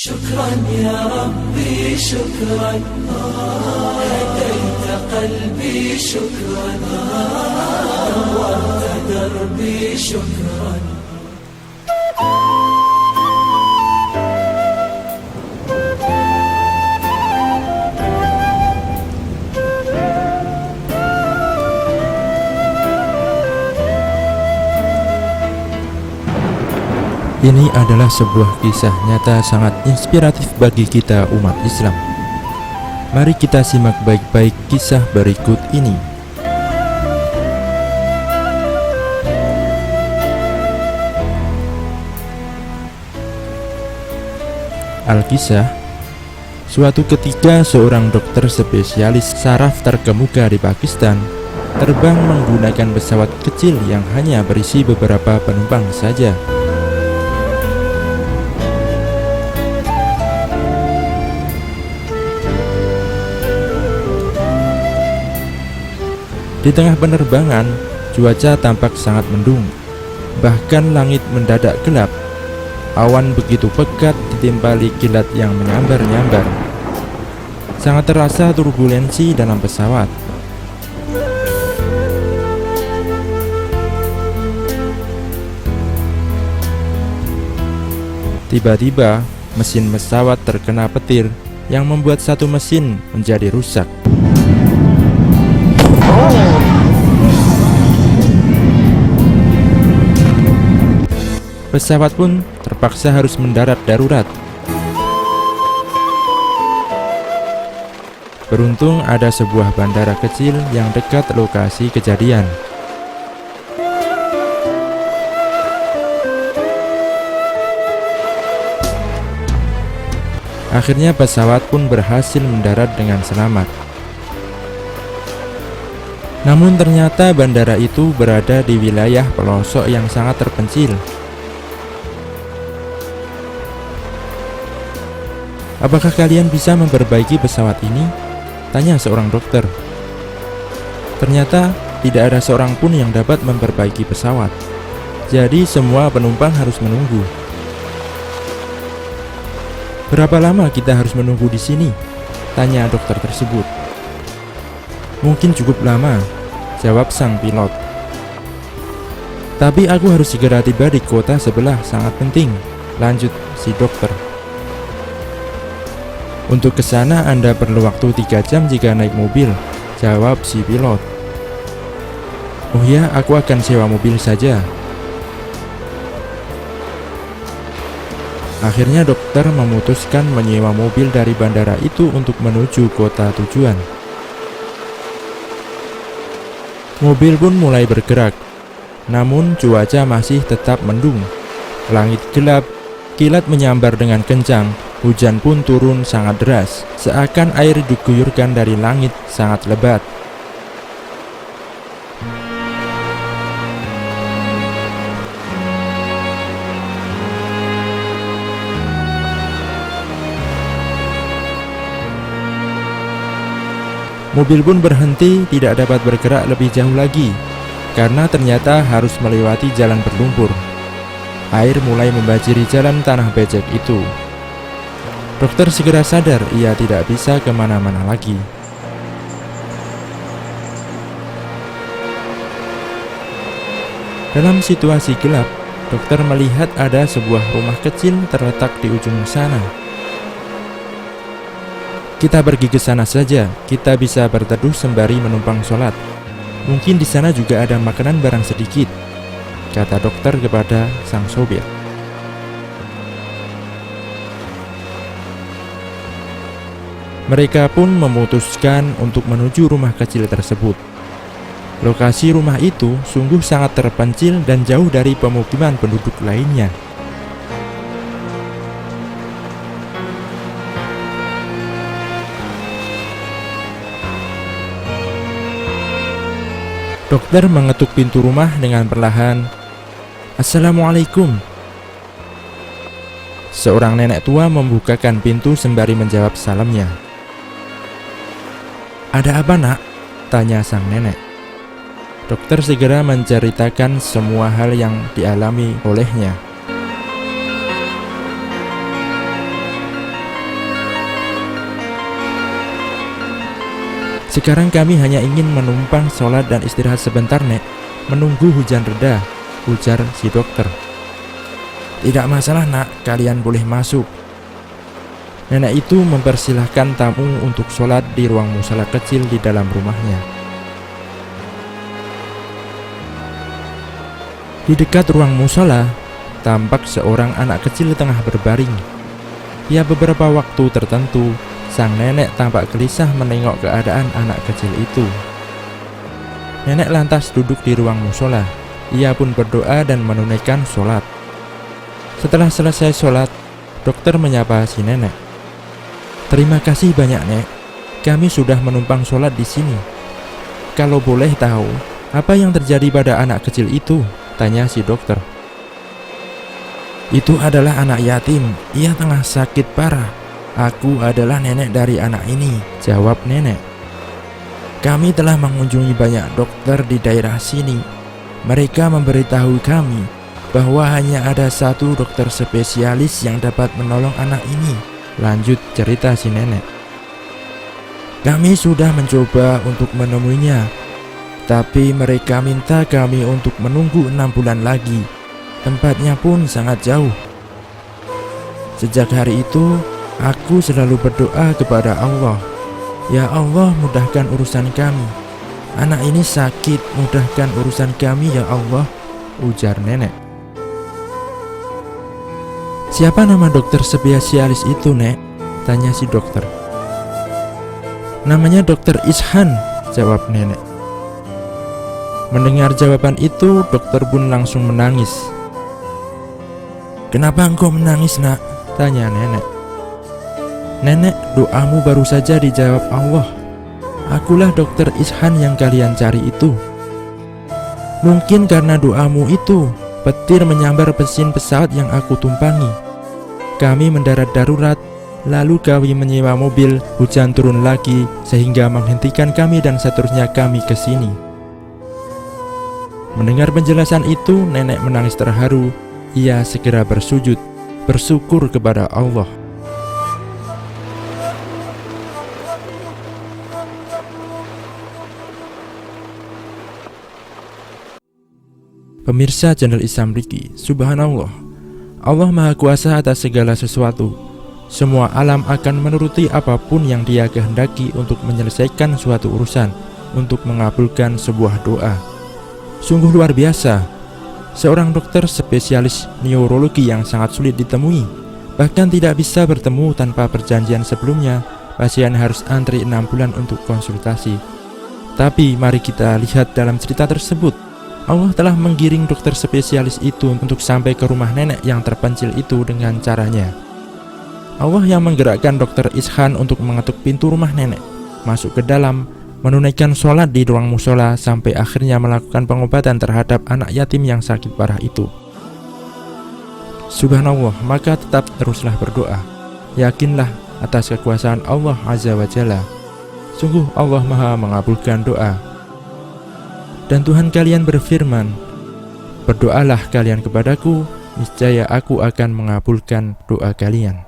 شكرا يا ربي شكرا هديت قلبي شكرا نورت دربي شكرا. Ini adalah sebuah kisah nyata sangat inspiratif bagi kita umat Islam. Mari kita simak baik-baik kisah berikut ini. Al-Kisah. Suatu ketika seorang dokter spesialis saraf terkemuka di Pakistan terbang menggunakan pesawat kecil yang hanya berisi beberapa penumpang saja. Di tengah penerbangan, cuaca tampak sangat mendung. Bahkan langit mendadak gelap. Awan begitu pekat ditimpali kilat yang menyambar-nyambar. Sangat terasa turbulensi dalam pesawat. Tiba-tiba, mesin pesawat terkena petir yang membuat satu mesin menjadi rusak. Pesawat pun terpaksa harus mendarat darurat. Beruntung ada sebuah bandara kecil yang dekat lokasi kejadian. Akhirnya pesawat pun berhasil mendarat dengan selamat. Namun ternyata bandara itu berada di wilayah pelosok yang sangat terpencil. "Apakah kalian bisa memperbaiki pesawat ini?" tanya seorang dokter. Ternyata tidak ada seorang pun yang dapat memperbaiki pesawat. Jadi semua penumpang harus menunggu. "Berapa lama kita harus menunggu di sini?" tanya dokter tersebut. "Mungkin cukup lama," jawab sang pilot. "Tapi aku harus segera tiba di kota sebelah, sangat penting," lanjut si dokter. "Untuk ke sana Anda perlu waktu 3 jam jika naik mobil," jawab si pilot. "Oh ya, aku akan sewa mobil saja." Akhirnya dokter memutuskan menyewa mobil dari bandara itu untuk menuju kota tujuan. Mobil pun mulai bergerak, namun cuaca masih tetap mendung. Langit gelap, kilat menyambar dengan kencang. Hujan pun turun sangat deras, seakan air diguyurkan dari langit sangat lebat. Mobil pun berhenti, tidak dapat bergerak lebih jauh lagi, karena ternyata harus melewati jalan berlumpur. Air mulai membanjiri jalan tanah becek itu. Dokter segera sadar ia tidak bisa kemana-mana lagi. Dalam situasi gelap, dokter melihat ada sebuah rumah kecil terletak di ujung sana. "Kita pergi ke sana saja, kita bisa berteduh sembari menumpang sholat. Mungkin di sana juga ada makanan barang sedikit," kata dokter kepada sang sopir. Mereka pun memutuskan untuk menuju rumah kecil tersebut. Lokasi rumah itu sungguh sangat terpencil dan jauh dari pemukiman penduduk lainnya. Dokter mengetuk pintu rumah dengan perlahan. "Assalamualaikum." Seorang nenek tua membukakan pintu sembari menjawab salamnya. "Ada apa, Nak?" tanya sang nenek. Dokter segera menceritakan semua hal yang dialami olehnya. Sekarang kami hanya ingin menumpang sholat dan istirahat sebentar, Nek. Menunggu hujan reda, ujar si dokter. Tidak masalah, Nak, kalian boleh masuk. Nenek itu mempersilahkan tamu untuk sholat di ruang musala kecil di dalam rumahnya. Di dekat ruang musala, tampak seorang anak kecil tengah berbaring. Ya, beberapa waktu tertentu, sang nenek tampak gelisah menengok keadaan anak kecil itu. Nenek lantas duduk di ruang musala. Ia pun berdoa dan menunaikan sholat. Setelah selesai sholat, dokter menyapa si nenek. Terima kasih banyak, Nek. Kami sudah menumpang sholat di sini. Kalau boleh tahu, apa yang terjadi pada anak kecil itu? Tanya si dokter. Itu adalah anak yatim. Ia tengah sakit parah. Aku adalah nenek dari anak ini, jawab nenek. Kami telah mengunjungi banyak dokter di daerah sini. Mereka memberitahu kami bahwa hanya ada satu dokter spesialis yang dapat menolong anak ini. Lanjut cerita si nenek. Kami sudah mencoba untuk menemuinya, tapi mereka minta kami untuk menunggu 6 bulan lagi. Tempatnya pun sangat jauh. Sejak hari itu, aku selalu berdoa kepada Allah. Ya Allah, mudahkan urusan kami. Anak ini sakit, mudahkan urusan kami ya Allah, ujar nenek. Siapa nama dokter spesialis itu, Nek? Tanya si dokter. Namanya Dokter Ishan, jawab nenek. Mendengar jawaban itu, dokter pun langsung menangis. Kenapa engkau menangis, Nak? Tanya nenek. Nenek, doamu baru saja dijawab Allah. Akulah Dokter Ishan yang kalian cari itu. Mungkin karena doamu itu, petir menyambar mesin pesawat yang aku tumpangi. Kami mendarat darurat, lalu kami menyewa mobil, hujan turun lagi, sehingga menghentikan kami dan seterusnya kami ke sini. Mendengar penjelasan itu, nenek menangis terharu. Ia segera bersujud, bersyukur kepada Allah. Pemirsa channel Isam Riki, subhanallah, Allah Maha Kuasa atas segala sesuatu. Semua alam akan menuruti apapun yang Dia kehendaki untuk menyelesaikan suatu urusan, untuk mengabulkan sebuah doa. Sungguh luar biasa. Seorang dokter spesialis neurologi yang sangat sulit ditemui, bahkan tidak bisa bertemu tanpa perjanjian sebelumnya. Pasien harus antri 6 bulan untuk konsultasi. Tapi mari kita lihat dalam cerita tersebut. Allah telah menggiring dokter spesialis itu untuk sampai ke rumah nenek yang terpencil itu dengan caranya. Allah yang menggerakkan Dokter Ishan untuk mengetuk pintu rumah nenek, masuk ke dalam, menunaikan sholat di ruang musola, sampai akhirnya melakukan pengobatan terhadap anak yatim yang sakit parah itu. Subhanallah, maka tetap teruslah berdoa. Yakinlah atas kekuasaan Allah Azza wa Jalla. Sungguh Allah Maha mengabulkan doa. Dan Tuhan kalian berfirman, berdoalah kalian kepadaku, niscaya aku akan mengabulkan doa kalian.